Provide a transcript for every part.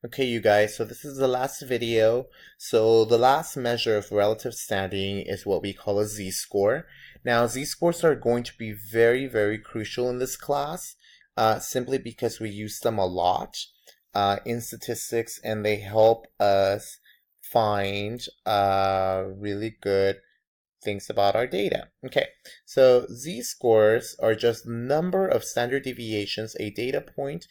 Okay, you guys, so this is the last video. So the last measure of relative standing is what we call a z-score. Now, z-scores are going to be very, very crucial in this class, simply because we use them a lot in statistics, and they help us find really good things about our data. Okay, so z-scores are just number of standard deviations a data point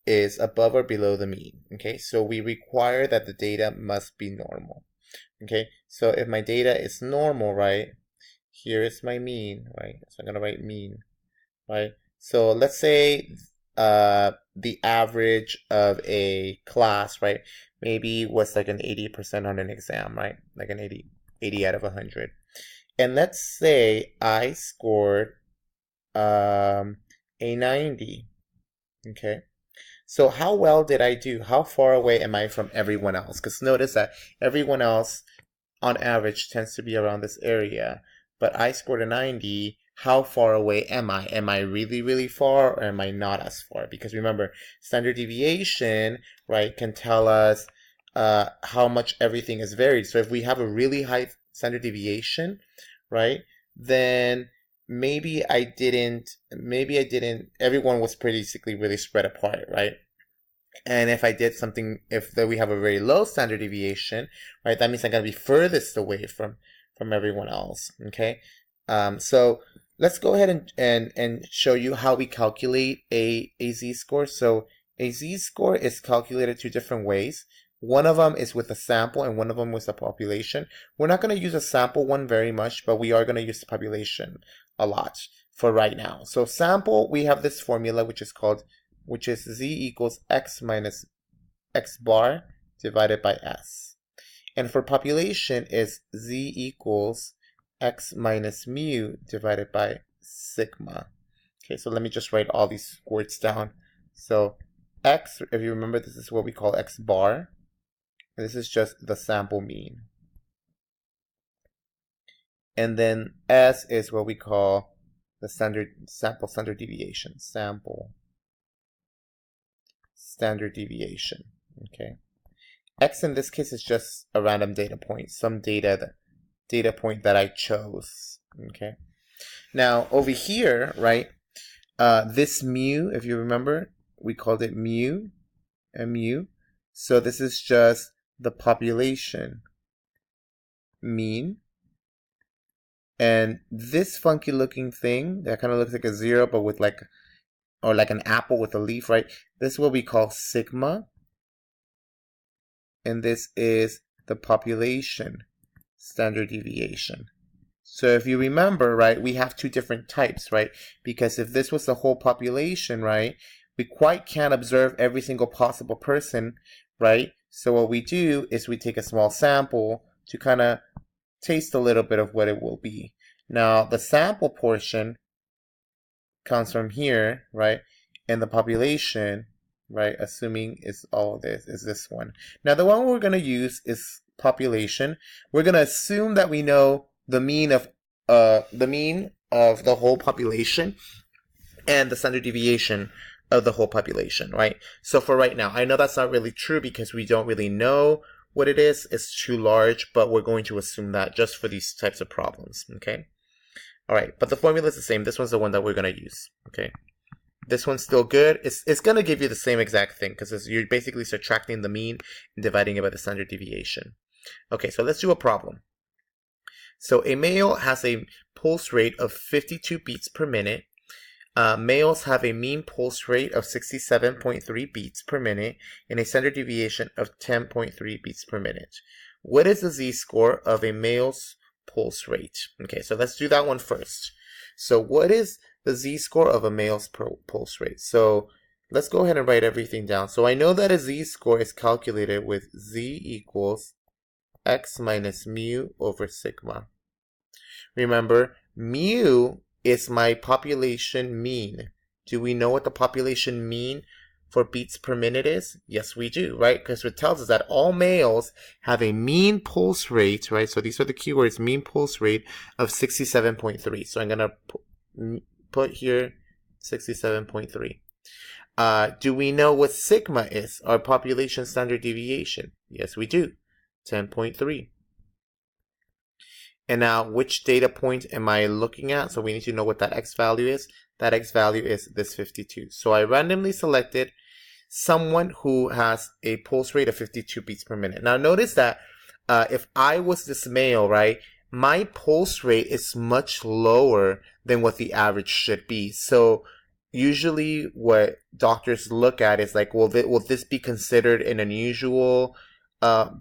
is above or below the mean. Okay, so we require that the data must be normal. Okay, so if my data is normal, right, here is my mean, right? So I'm gonna write mean, right? So let's say the average of a class, right, maybe was like an 80% on an exam, right? Like an 80 out of 100. And let's say I scored a 90, okay? So how well did I do? How far away am I from everyone else? Because notice that everyone else, on average, tends to be around this area. But I scored a 90. How far away am I? Am I really, really far, or am I not as far? Because remember, standard deviation, right, can tell us how much everything is varied. So if we have a really high standard deviation, right, then maybe I didn't, everyone was basically really spread apart, right? And if I did something, if we have a very low standard deviation, right, that means I'm going to be furthest away from everyone else, okay? So let's go ahead and show you how we calculate a z-score. So a z-score is calculated two different ways. One of them is with a sample and one of them with a population. We're not going to use a sample one very much, but we are going to use the population a lot for right now. So sample, we have this formula which is z equals x minus x bar divided by s. And for population is z equals x minus mu divided by sigma. Okay, so let me just write all these words down. So x, if you remember, this is what we call x bar. This is just the sample mean. And then s is what we call the sample standard deviation. Sample standard deviation. Okay. X in this case is just a random data point, some data point that I chose. Okay. Now over here, right, this mu, if you remember, we called it mu, mu. So this is just the population mean. And this funky looking thing that kind of looks like a zero, but with like, or like an apple with a leaf, right? This is what we call sigma. And this is the population standard deviation. So if you remember, right, we have two different types, right? Because if this was the whole population, right, we quite can't observe every single possible person, right? So what we do is we take a small sample to kind of taste a little bit of what it will be. Now, the sample portion comes from here, right? And the population, right, assuming is all of this, is this one. Now, the one we're going to use is population. We're going to assume that we know the mean of the whole population and the standard deviation of the whole population, right? So for right now, I know that's not really true because we don't really know what it is. It's too large, but we're going to assume that just for these types of problems, okay? All right, but the formula is the same. This one's the one that we're going to use, okay? This one's still good. It's going to give you the same exact thing because you're basically subtracting the mean and dividing it by the standard deviation. Okay, so let's do a problem. So a male has a pulse rate of 52 beats per minute. Males have a mean pulse rate of 67.3 beats per minute and a standard deviation of 10.3 beats per minute. What is the z-score of a male's pulse rate? Okay, so let's do that one first. So what is the z-score of a male's pulse rate? So let's go ahead and write everything down. So I know that a z-score is calculated with z equals x minus mu over sigma. Remember, mu is my population mean. Do we know what the population mean for beats per minute is? Yes, we do, right? Because it tells us that all males have a mean pulse rate, right? So these are the keywords, mean pulse rate of 67.3. So I'm going to put here 67.3. Do we know what sigma is, our population standard deviation? Yes, we do, 10.3. And now, which data point am I looking at? So we need to know what that x value is. That x value is this 52. So I randomly selected someone who has a pulse rate of 52 beats per minute. Now notice that if I was this male, right, my pulse rate is much lower than what the average should be. So usually what doctors look at is like, will this be considered an unusual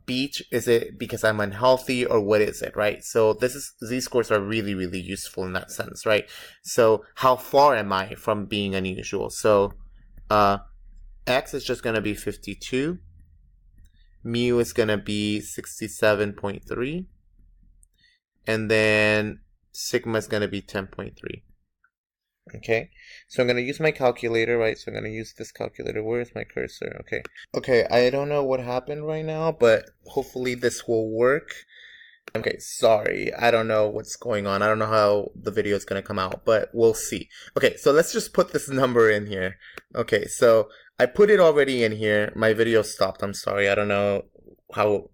beat? Is it because I'm unhealthy, or what is it, right? So these scores are really, really useful in that sense, right? So how far am I from being unusual? So x is just going to be 52. Mu is going to be 67.3. And then sigma is going to be 10.3. Okay, so I'm going to use my calculator, right? So I'm going to use this calculator. Where is my cursor? Okay, I don't know what happened right now, but hopefully this will work. Okay, sorry, I don't know what's going on. I don't know how the video is going to come out, but we'll see. Okay, so let's just put this number in here. Okay, so I put it already in here. My video stopped. I'm sorry. I don't know how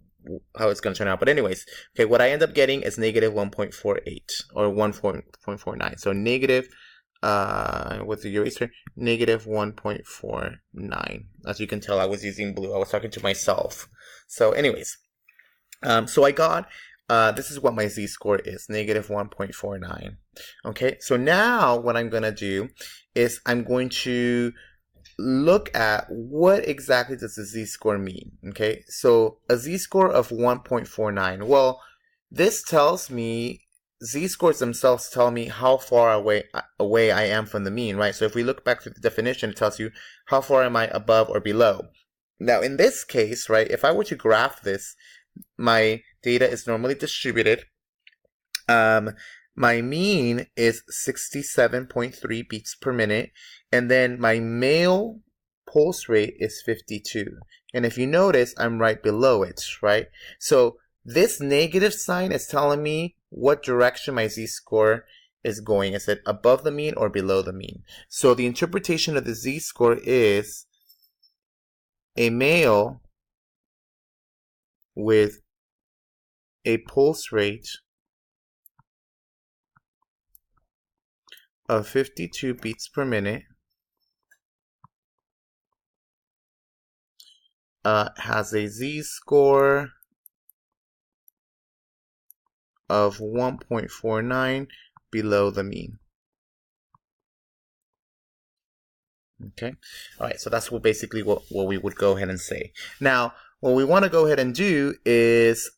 it's going to turn out. But anyways, okay, what I end up getting is negative 1.48 or 1.49. So negative, with the eraser, negative 1.49. As you can tell, I was using blue. I was talking to myself. So anyways, so I got, this is what my z-score is, negative 1.49. Okay, so now what I'm going to do is I'm going to look at what exactly does a z-score mean. Okay, so a z-score of 1.49. Well, this tells me, z-scores themselves tell me how far away I am from the mean, right? So if we look back to the definition, it tells you how far am I above or below. Now in this case, right, if I were to graph this, my data is normally distributed. My mean is 67.3 beats per minute, and then my male pulse rate is 52. And if you notice, I'm right below it, right? So this negative sign is telling me what direction my z-score is going. Is it above the mean or below the mean? So the interpretation of the z-score is a male with a pulse rate of 52 beats per minute has a z-score of 1.49 below the mean. Okay, all right, so that's basically what we would go ahead and say. Now, what we want to go ahead and do is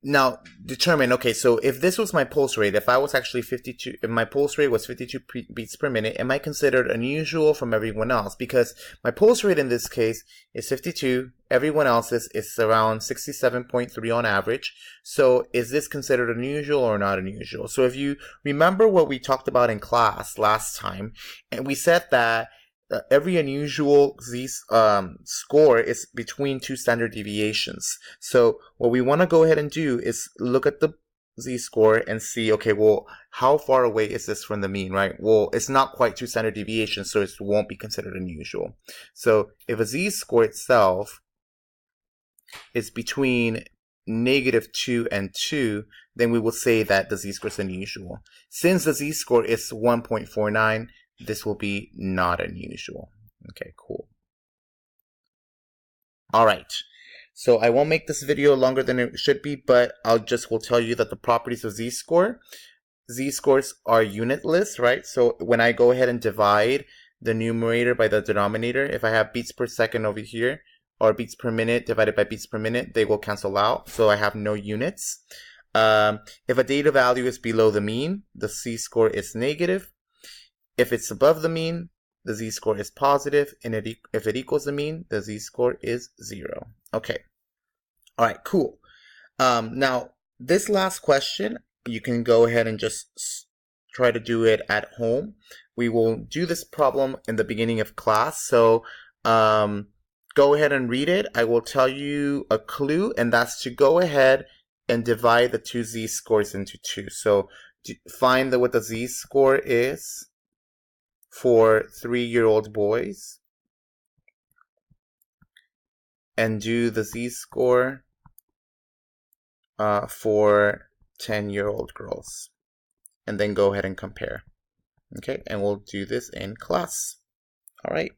now determine, okay, so if this was my pulse rate, if I was actually 52, if my pulse rate was 52 beats per minute, am I considered unusual from everyone else? Because my pulse rate in this case is 52, everyone else's is around 67.3 on average. So is this considered unusual or not unusual? So if you remember what we talked about in class last time, and we said that every unusual score is between two standard deviations. So what we want to go ahead and do is look at the z-score and see, okay, well, how far away is this from the mean, right? Well, it's not quite two standard deviations, so it won't be considered unusual. So if a z-score itself is between -2 and 2, then we will say that the z-score is unusual. Since the z-score is 1.49, this will be not unusual. Okay, cool. All right. So I won't make this video longer than it should be, but will tell you that the properties of z-score. Z-scores are unitless, right? So when I go ahead and divide the numerator by the denominator, if I have beats per second over here, or beats per minute divided by beats per minute, they will cancel out. So I have no units. If a data value is below the mean, the z-score is negative. If it's above the mean, the z-score is positive, and if it equals the mean, the z-score is 0. Okay. All right, cool. Now, this last question, you can go ahead and just try to do it at home. We will do this problem in the beginning of class, so go ahead and read it. I will tell you a clue, and that's to go ahead and divide the two z-scores into 2. So find what the z-score is for 3-year-old boys and do the z-score for 10-year-old girls, and then go ahead and compare. Okay, and we'll do this in class. All right.